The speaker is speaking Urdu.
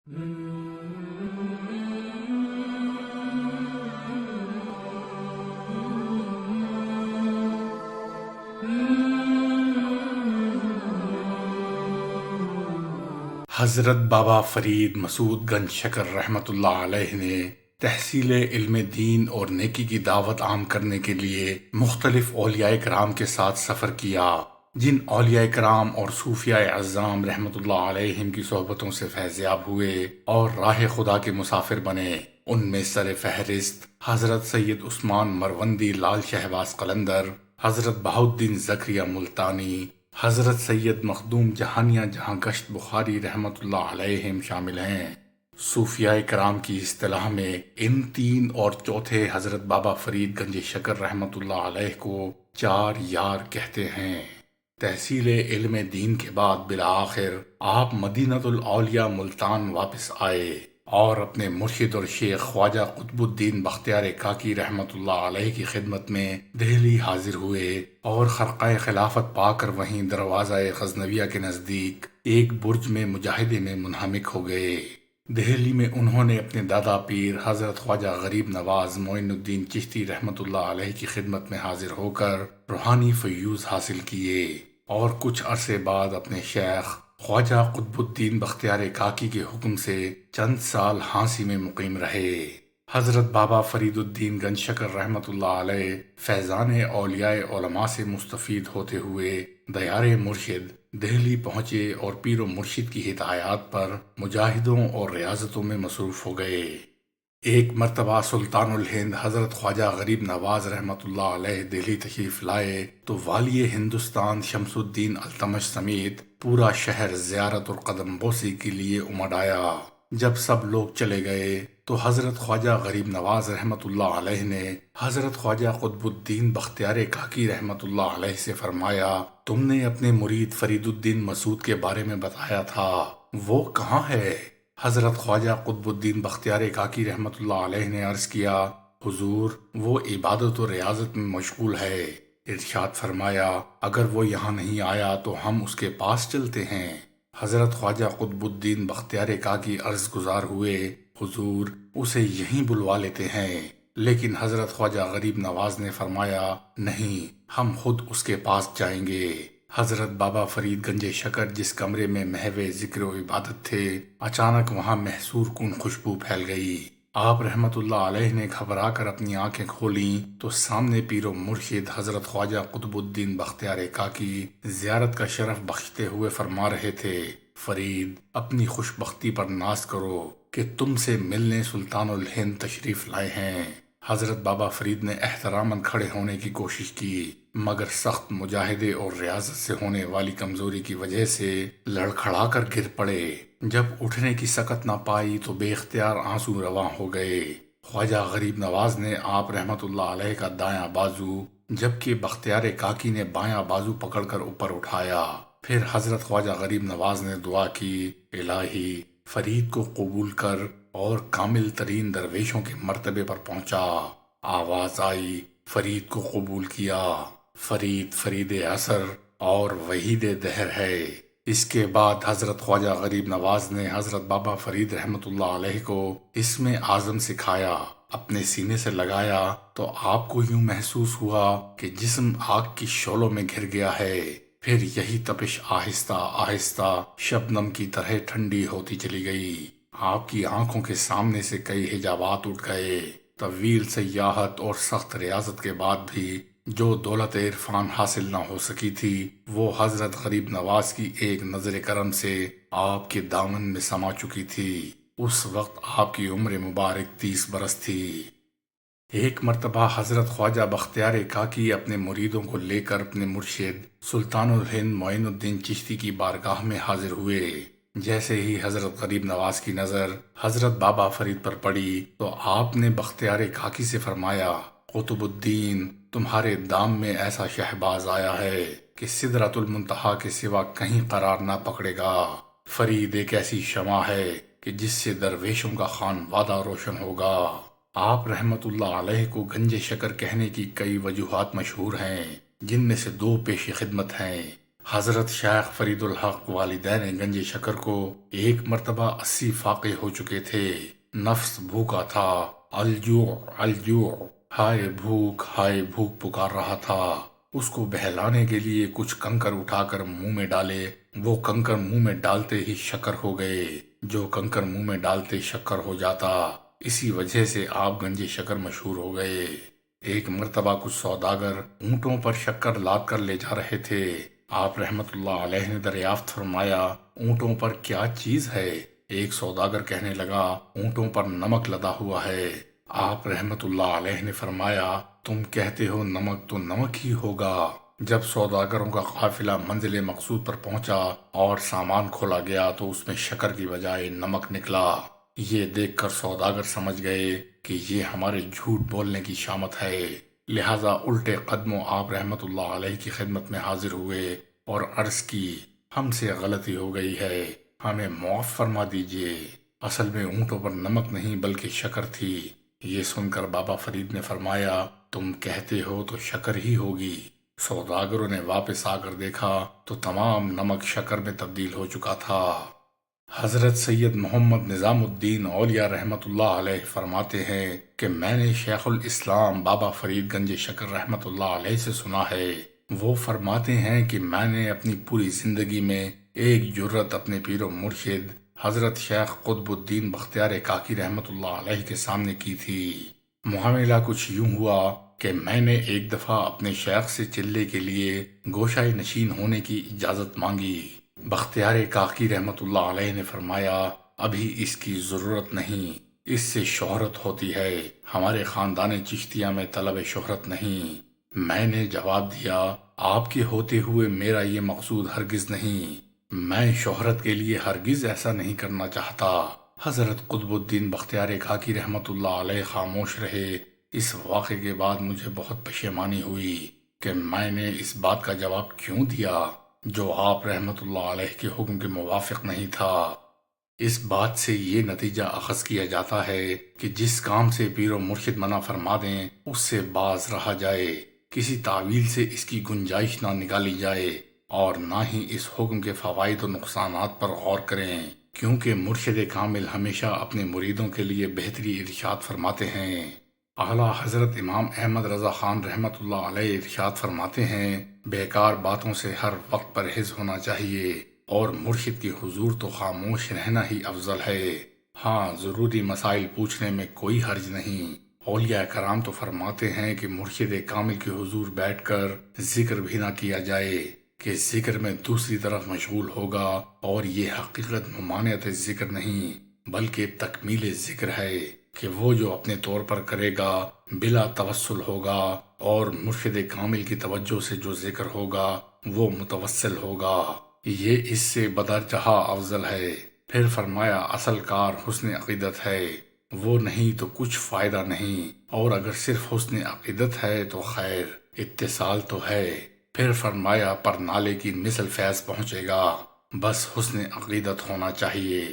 حضرت بابا فرید مسعود گنج شکر رحمۃ اللہ علیہ نے تحصیل علم دین اور نیکی کی دعوت عام کرنے کے لیے مختلف اولیاء کرام کے ساتھ سفر کیا، جن اولیاء کرام اور صوفیاء اعظام رحمۃ اللہ علیہم کی صحبتوں سے فیضیاب ہوئے اور راہ خدا کے مسافر بنے، ان میں سر فہرست حضرت سید عثمان مروندی لال شہباز قلندر، حضرت بہاؤالدین زکریا ملتانی، حضرت سید مخدوم جہانیہ جہاں گشت بخاری رحمۃ اللہ علیہم شامل ہیں۔ صوفیاء کرام کی اصطلاح میں ان تین اور چوتھے حضرت بابا فرید گنج شکر رحمۃ اللہ علیہ کو چار یار کہتے ہیں۔ تحصیل علم دین کے بعد بالآخر آپ مدینۃ الاولیاء ملتان واپس آئے اور اپنے مرشد اور شیخ خواجہ قطب الدین بختیار کاکی رحمۃ اللہ علیہ کی خدمت میں دہلی حاضر ہوئے اور خرقہ خلافت پا کر وہیں دروازہ غزنویہ کے نزدیک ایک برج میں مجاہدے میں منہمک ہو گئے۔ دہلی میں انہوں نے اپنے دادا پیر حضرت خواجہ غریب نواز معین الدین چشتی رحمۃ اللہ علیہ کی خدمت میں حاضر ہو کر روحانی فیوض حاصل کیے اور کچھ عرصے بعد اپنے شیخ خواجہ قطب الدین بختیار کاکی کے حکم سے چند سال ہانسی میں مقیم رہے۔ حضرت بابا فرید الدین گنج شکر رحمۃ اللہ علیہ فیضان اولیاء علماء سے مستفید ہوتے ہوئے دیار مرشد دہلی پہنچے اور پیر و مرشد کی ہدایات پر مجاہدوں اور ریاضتوں میں مصروف ہو گئے۔ ایک مرتبہ سلطان الہند حضرت خواجہ غریب نواز رحمۃ اللہ علیہ دہلی تشریف لائے تو والی ہندوستان شمس الدین التمش سمیت پورا شہر زیارت اور قدم بوسی کے لیے امڈ آیا۔ جب سب لوگ چلے گئے تو حضرت خواجہ غریب نواز رحمۃ اللہ علیہ نے حضرت خواجہ قطب الدین بختیار کاکی رحمۃ اللہ علیہ سے فرمایا، تم نے اپنے مرید فرید الدین مسعود کے بارے میں بتایا تھا، وہ کہاں ہے؟ حضرت خواجہ قطب الدین بختیار کاکی رحمۃ اللہ علیہ نے عرض کیا، حضور وہ عبادت و ریاضت میں مشغول ہے۔ ارشاد فرمایا، اگر وہ یہاں نہیں آیا تو ہم اس کے پاس چلتے ہیں۔ حضرت خواجہ قطب الدین بختیار کاکی عرض گزار ہوئے، حضور اسے یہیں بلوا لیتے ہیں، لیکن حضرت خواجہ غریب نواز نے فرمایا، نہیں، ہم خود اس کے پاس جائیں گے۔ حضرت بابا فرید گنج شکر جس کمرے میں محو ذکر و عبادت تھے، اچانک وہاں محصور کن خوشبو پھیل گئی۔ آپ رحمت اللہ علیہ نے گھبرا کر اپنی آنکھیں کھولیں تو سامنے پیر و مرشد حضرت خواجہ قطب الدین بختیار کاکی زیارت کا شرف بخشتے ہوئے فرما رہے تھے، فرید اپنی خوش بختی پر ناز کرو کہ تم سے ملنے سلطان الہند تشریف لائے ہیں۔ حضرت بابا فرید نے احتراماً کھڑے ہونے کی کوشش کی، مگر سخت مجاہدے اور ریاضت سے ہونے والی کمزوری کی وجہ سے لڑکھڑا کر گر پڑے۔ جب اٹھنے کی سکت نہ پائی تو بے اختیار آنسو رواں ہو گئے۔ خواجہ غریب نواز نے آپ رحمت اللہ علیہ کا دایاں بازو جبکہ بختیار کاکی نے بایاں بازو پکڑ کر اوپر اٹھایا۔ پھر حضرت خواجہ غریب نواز نے دعا کی، الہی فرید کو قبول کر اور کامل ترین درویشوں کے مرتبے پر پہنچا۔ آواز آئی، فرید کو قبول کیا۔ فرید فرید عصر اور وحید دہر ہے۔ اس کے بعد حضرت خواجہ غریب نواز نے حضرت بابا فرید رحمت اللہ علیہ کو اسم اعظم سکھایا، اپنے سینے سے لگایا تو آپ کو یوں محسوس ہوا کہ جسم آگ کی شعلوں میں گھر گیا ہے۔ پھر یہی تپش آہستہ آہستہ شبنم کی طرح ٹھنڈی ہوتی چلی گئی۔ آپ کی آنکھوں کے سامنے سے کئی حجابات اٹھ گئے۔ طویل سیاحت اور سخت ریاضت کے بعد بھی جو دولت عرفان حاصل نہ ہو سکی تھی، وہ حضرت غریب نواز کی ایک نظر کرم سے آپ کے دامن میں سما چکی تھی۔ اس وقت آپ کی عمر مبارک 30 برس تھی۔ ایک مرتبہ حضرت خواجہ بختیار کاکی اپنے مریدوں کو لے کر اپنے مرشد سلطان الہند معین الدین چشتی کی بارگاہ میں حاضر ہوئے۔ جیسے ہی حضرت غریب نواز کی نظر حضرت بابا فرید پر پڑی تو آپ نے بختیار کاکی سے فرمایا، قطب الدین تمہارے دام میں ایسا شہباز آیا ہے کہ سدرۃ المنتہا کے سوا کہیں قرار نہ پکڑے گا۔ فرید ایک ایسی شمع ہے کہ جس سے درویشوں کا خانوادہ روشن ہوگا۔ آپ رحمت اللہ علیہ کو گنج شکر کہنے کی کئی وجوہات مشہور ہیں، جن میں سے 2 پیش خدمت ہیں۔ حضرت شیخ فرید الحق والدین گنج شکر کو ایک مرتبہ 80 فاقے ہو چکے تھے۔ نفس بھوکا تھا، الجوع الجوع، ہائے بھوک پکار رہا تھا۔ اس کو بہلانے کے لیے کچھ کنکر اٹھا کر منہ میں ڈالے۔ وہ کنکر منہ میں ڈالتے ہی شکر ہو گئے۔ جو کنکر منہ میں ڈالتے شکر ہو جاتا، اسی وجہ سے آپ گنج شکر مشہور ہو گئے۔ ایک مرتبہ کچھ سوداگر اونٹوں پر شکر لاد کر لے جا رہے تھے۔ آپ رحمت اللہ علیہ نے دریافت فرمایا، اونٹوں پر کیا چیز ہے؟ ایک سوداگر کہنے لگا، اونٹوں پر نمک لدا ہوا ہے۔ آپ رحمت اللہ علیہ نے فرمایا، تم کہتے ہو نمک تو نمک ہی ہوگا۔ جب سوداگروں کا قافلہ منزل مقصود پر پہنچا اور سامان کھولا گیا تو اس میں شکر کی بجائے نمک نکلا۔ یہ دیکھ کر سوداگر سمجھ گئے کہ یہ ہمارے جھوٹ بولنے کی شامت ہے، لہذا الٹے قدموں آپ رحمت اللہ علیہ کی خدمت میں حاضر ہوئے اور عرض کی، ہم سے غلطی ہو گئی ہے، ہمیں معاف فرما دیجئے۔ اصل میں اونٹوں پر نمک نہیں بلکہ شکر تھی۔ یہ سن کر بابا فرید نے فرمایا، تم کہتے ہو تو شکر ہی ہوگی۔ سوداگروں نے واپس آ کر دیکھا تو تمام نمک شکر میں تبدیل ہو چکا تھا۔ حضرت سید محمد نظام الدین اولیاء رحمت اللہ علیہ فرماتے ہیں کہ میں نے شیخ الاسلام بابا فرید گنج شکر رحمت اللہ علیہ سے سنا ہے، وہ فرماتے ہیں کہ میں نے اپنی پوری زندگی میں ایک جرت اپنے پیر و مرشد حضرت شیخ قطب الدین بختیار کاکی رحمت اللہ علیہ کے سامنے کی تھی۔ معاملہ کچھ یوں ہوا کہ میں نے ایک دفعہ اپنے شیخ سے چلے کے لیے گوشۂ نشین ہونے کی اجازت مانگی۔ بختیار کاکی رحمت اللہ علیہ نے فرمایا، ابھی اس کی ضرورت نہیں، اس سے شہرت ہوتی ہے، ہمارے خاندان چشتیہ میں طلب شہرت نہیں۔ میں نے جواب دیا، آپ کے ہوتے ہوئے میرا یہ مقصود ہرگز نہیں، میں شہرت کے لیے ہرگز ایسا نہیں کرنا چاہتا۔ حضرت قطب الدین بختیار کاکی رحمت اللہ علیہ خاموش رہے۔ اس واقعے کے بعد مجھے بہت پشیمانی ہوئی کہ میں نے اس بات کا جواب کیوں دیا جو آپ رحمت اللہ علیہ کے حکم کے موافق نہیں تھا۔ اس بات سے یہ نتیجہ اخذ کیا جاتا ہے کہ جس کام سے پیر و مرشد منع فرما دیں اس سے باز رہا جائے، کسی تعویل سے اس کی گنجائش نہ نکالی جائے، اور نہ ہی اس حکم کے فوائد و نقصانات پر غور کریں، کیونکہ مرشد کامل ہمیشہ اپنے مریدوں کے لیے بہتری ارشاد فرماتے ہیں۔ اعلیٰ حضرت امام احمد رضا خان رحمت اللہ علیہ ارشاد فرماتے ہیں، بیکار باتوں سے ہر وقت پرہیز ہونا چاہیے، اور مرشد کی حضور تو خاموش رہنا ہی افضل ہے۔ ہاں، ضروری مسائل پوچھنے میں کوئی حرج نہیں۔ اولیاء کرام تو فرماتے ہیں کہ مرشد کامل کے حضور بیٹھ کر ذکر بھی نہ کیا جائے کہ ذکر میں دوسری طرف مشغول ہوگا، اور یہ حقیقت ممانعت ذکر نہیں بلکہ تکمیل ذکر ہے کہ وہ جو اپنے طور پر کرے گا بلا توسل ہوگا، اور مرشد کامل کی توجہ سے جو ذکر ہوگا وہ متوسل ہوگا، یہ اس سے بدرجہ افضل ہے۔ پھر فرمایا، اصل کار حسن عقیدت ہے، وہ نہیں تو کچھ فائدہ نہیں، اور اگر صرف حسن عقیدت ہے تو خیر، اتصال تو ہے۔ پھر فرمایا، پر نالے کی مثل فیض پہنچے گا، بس حسن عقیدت ہونا چاہیے۔